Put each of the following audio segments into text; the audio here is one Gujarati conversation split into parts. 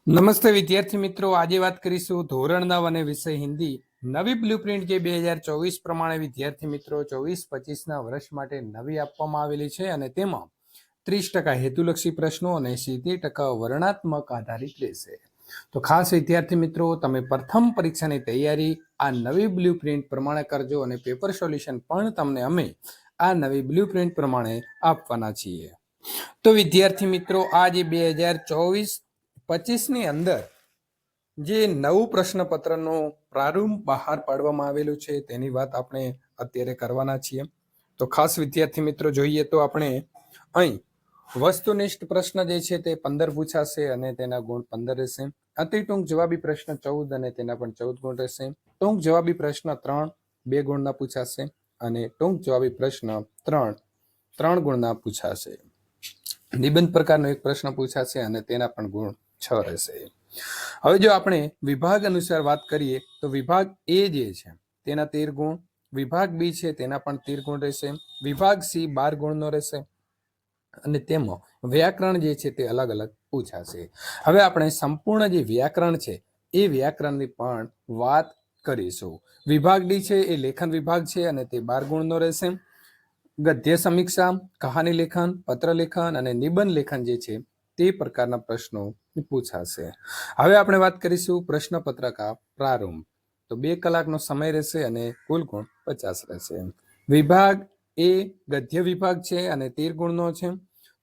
નમસ્તે વિદ્યાર્થી મિત્રો, આજે વાત કરીશું ધોરણ 9 અને વિષય હિન્દી નવી બ્લુપ્રિન્ટ જે 2024 પ્રમાણે વિદ્યાર્થી મિત્રો 24-25 ના વર્ષ માટે નવી આપવામાં આવેલી છે અને તેમાં 30% હેતુલક્ષી પ્રશ્નો અને 70% વર્ણનાત્મક આધારિત રહેશે. તો ખાસ વિદ્યાર્થી મિત્રો, તમે પ્રથમ પરીક્ષાની તૈયારી આ નવી બ્લુપ્રિન્ટ પ્રમાણે કરજો અને પેપર સોલ્યુશન પણ તમને અમે આ નવી બ્લુપ્રિન્ટ પ્રમાણે આપવાના છીએ. તો વિદ્યાર્થી મિત્રો, આ જે 2024-25 ની અંદર જે નવું પ્રશ્નપત્રનો પ્રારંભ બહાર પાડવામાં આવેલું છે તેની વાત આપણે અત્યારે કરવાના છીએ. તો ખાસ વિદ્યાર્થી મિત્રો જોઈએ તો આપણે અહીં વસ્તુનિષ્ઠ પ્રશ્ન જે છે તે 15 પૂછાશે અને તેના ગુણ 15 રહેશે. અતિ ટૂંક જવાબી પ્રશ્ન 14 અને તેના પણ 14 ગુણ રહેશે. ટૂંક જવાબી પ્રશ્ન 3 2 ગુણના પૂછાશે અને ટૂંક જવાબી પ્રશ્ન 3 ગુણના પૂછાશે. નિબંધ પ્રકારનો એક પ્રશ્ન પૂછાશે અને તેના પણ ગુણ 6 રહેશે. હવે જો આપણે વિભાગ અનુસાર વાત કરીએ તો વિભાગ એ જે છે તેના 13 ગુણ, વિભાગ બી છે તેના પણ 13 ગુણ રહેશે, વિભાગ સી 12 ગુણનો રહેશે અને તેમાં વ્યાકરણ જે છે તે અલગ અલગ પૂછાશે. હવે આપણે સંપૂર્ણ જે વ્યાકરણ છે એ વ્યાકરણની પણ વાત કરીશું. વિભાગ ડી છે એ લેખન વિભાગ છે અને તે 12 ગુણનો રહેશે. ગદ્ય સમીક્ષા, કહાની લેખન, પત્ર લેખન અને નિબંધ લેખન જે છે તે પ્રકારના પ્રશ્નો પૂછાશે. હવે આપણે વાત કરીશું પ્રશ્નપત્ર કા પ્રારંભ. તો 2 કલાકનો સમય રહેશે અને કુલ ગુણ 50 રહેશે. વિભાગ એ ગદ્ય વિભાગ છે અને 13 ગુણનો છે.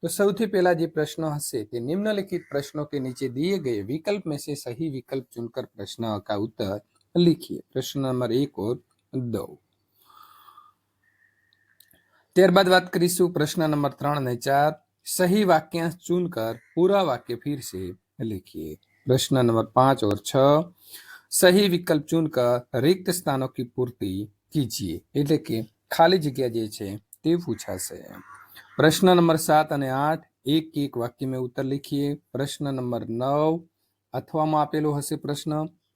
तो સૌથી પહેલા જે પ્રશ્ન હશે તે निम्नलिखित प्रश्नों के नीचे दिए गए विकल्प में से सही विकल्प चुनकर प्रश्न का उत्तर लिखिए. प्रश्न नंबर 1 और 2. ત્યારબાદ વાત કરીશું પ્રશ્ન નંબર 3 અને 4. सही वाक्यांश चुनकर पूरा वाक्य फिर से लिखिए. प्रश्न नंबर 5 और 6. सही विकल्प चुनकर रिक्त स्थानों की पूर्ति कीजिए. એટલે કે ખાલી જગ્યા જે છે તે પૂછાશે. प्रश्न नंबर 7 અને 8. एक एक वाक्य में उत्तर लिखिए. प्रश्न नंबर 9 અથવામાં આપેલો હશે પ્રશ્ન,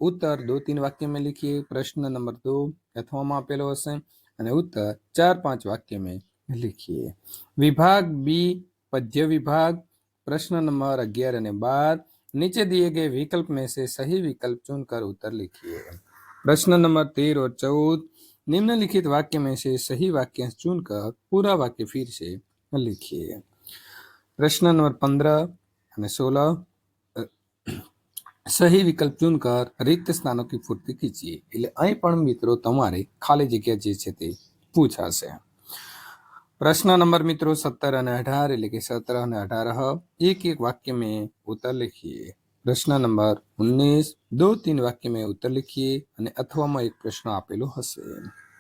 उत्तर 2-3 वाक्य में लिखिए. प्रश्न नंबर 2 અથવામાં આપેલો હશે અને उत्तर 4-5 वाक्य में लिखिए. विभाग बी पद्य विभाग. प्रश्न नंबर 11 અને 12. नीचे दिए गए विकल्प में से सही विकल्प चुनकर उत्तर लिखिए. प्रश्न नंबर 13 और 14. निम्नलिखित वाक्य में से सही वाक्य चुनकर पूरा वाक्य फिर से लिखिए. प्रश्न नंबर 15 અને 16. સહી વિકલ્પ ચૂનકર રિક્ત સ્થાનો કી પૂર્તિ કીજીએ. એટલે અહીં પણ મિત્રો તમારે ખાલી જગ્યા જે છે તે પૂછાશે. प्रश्न नंबर मित्रों 17 અને 18 એટલે કે 17 અને 18 एक एक वाक्य में उत्तर लिखिए. प्रश्न नंबर 19 2-3 वाक्य में उत्तर लिखिए અને અથવામાં એક પ્રશ્ન આપેલો હશે.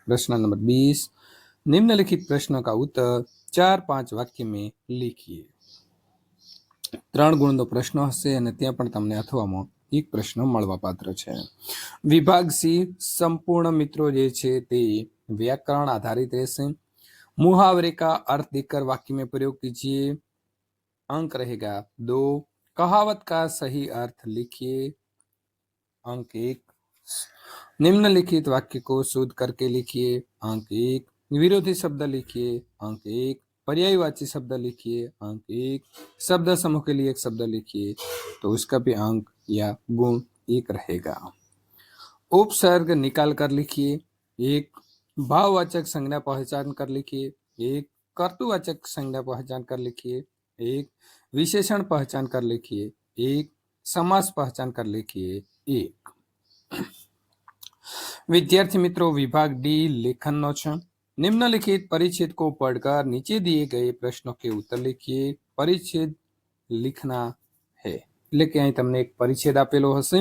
प्रश्न नंबर 20 निम्नलिखित प्रश्न का उत्तर 4-5 वाक्य में लिखिए. 3 ગુણનો પ્રશ્ન હશે અને ત્યાં પણ તમને અથવામાં એક પ્રશ્ન મળવા પાત્ર છે. વિભાગ સી સંપૂર્ણ મિત્રો જે છે તે व्याकरण आधारित રહેશે. मुहावरे का अर्थ देकर वाक्य में प्रयोग कीजिए. अंक रहेगा 2. कहावत का सही अर्थ लिखिए. अंक 1. निम्नलिखित वाक्य को शुद्ध करके लिखिए. अंक 1. विरोधी शब्द लिखिए. अंक 1. पर्यायवाची शब्द लिखिए. अंक 1. शब्द समूह के लिए एक शब्द लिखिए. तो उसका भी अंक या गुण 1 रहेगा. उपसर्ग निकाल कर लिखिए. 1. भाववाचक संज्ञा पहचान कर लिखिए. 1. कर्तुवाचक संज्ञा पहचान कर लिखिए. 1. विशेषण पहचान कर लिखिए. 1. समास पहचान कर लिखिए. 1. विद्यार्थी मित्रों, विभाग डी लेखन नो छ. निम्नलिखित परिच्छेद को पढ़कर नीचे दिए गए प्रश्नों के उत्तर लिखिए. परिच्छेद लिखना है એટલે કે અહીં તમને એક પરિચ્છેદ આપેલો હશે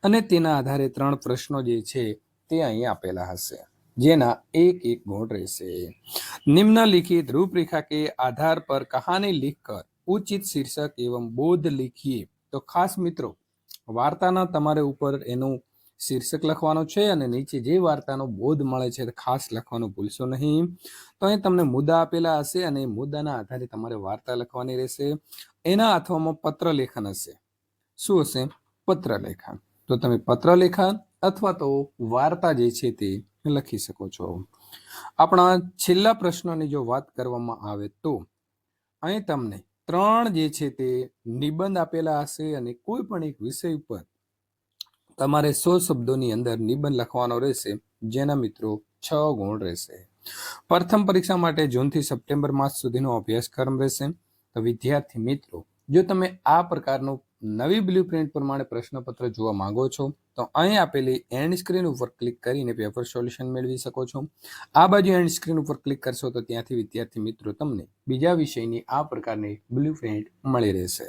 અને તેના આધારે 3 પ્રશ્નો જે છે તે અહીં આપેલા હશે જેના એક એક ગુણ રહેશે. निम्नलिखित रूपरेखा के आधार पर कहानी लिखकर उचित शीर्षक एवं बोध लिखिए. तो खास મિત્રો વાર્તાના તમારે ઉપર એનું શીર્ષક લખવાનું છે અને નીચે જે વાર્તાનો બોધ મળે છે તે ખાસ લખવાનું ભૂલશો નહીં. તો અહીં તમને મુદ્દા આપેલા હશે અને એ મુદ્દાના આધારે તમારે વાર્તા લખવાની રહેશે. એના અથવામાં પત્ર લેખન હશે. શું હશે? પત્ર લેખન. તો તમે પત્ર લેખન અથવા તો વાર્તા જે છે તે લખી શકો છો. આપણા છેલ્લા પ્રશ્નની જો વાત કરવામાં આવે તો અહીં તમને 3 જે છે તે નિબંધ આપેલા હશે અને કોઈ પણ એક વિષય ઉપર તમારે 100 શબ્દોની અંદર નિબંધ લખવાનો રહેશે, જેના મિત્રો 6 ગુણ રહેશે. પ્રથમ પરીક્ષા માટે જૂનથી સપ્ટેમ્બર માસ સુધીનો અભ્યાસક્રમ રહેશે. તો વિદ્યાર્થી મિત્રો, જો તમે આ પ્રકારનું નવી બ્લુપ્રિન્ટ પ્રમાણે પ્રશ્નપત્ર જોવા માંગો છો તો અહીં આપેલી એન્ડ સ્ક્રીન ઉપર ક્લિક કરીને પેપર સોલ્યુશન મેળવી શકો છો. આ બાજુ એન્ડ સ્ક્રીન ઉપર ક્લિક કરશો તો ત્યાંથી વિદ્યાર્થી મિત્રો તમને બીજા વિષયની આ પ્રકારની બ્લુપ્રિન્ટ મળી રહેશે.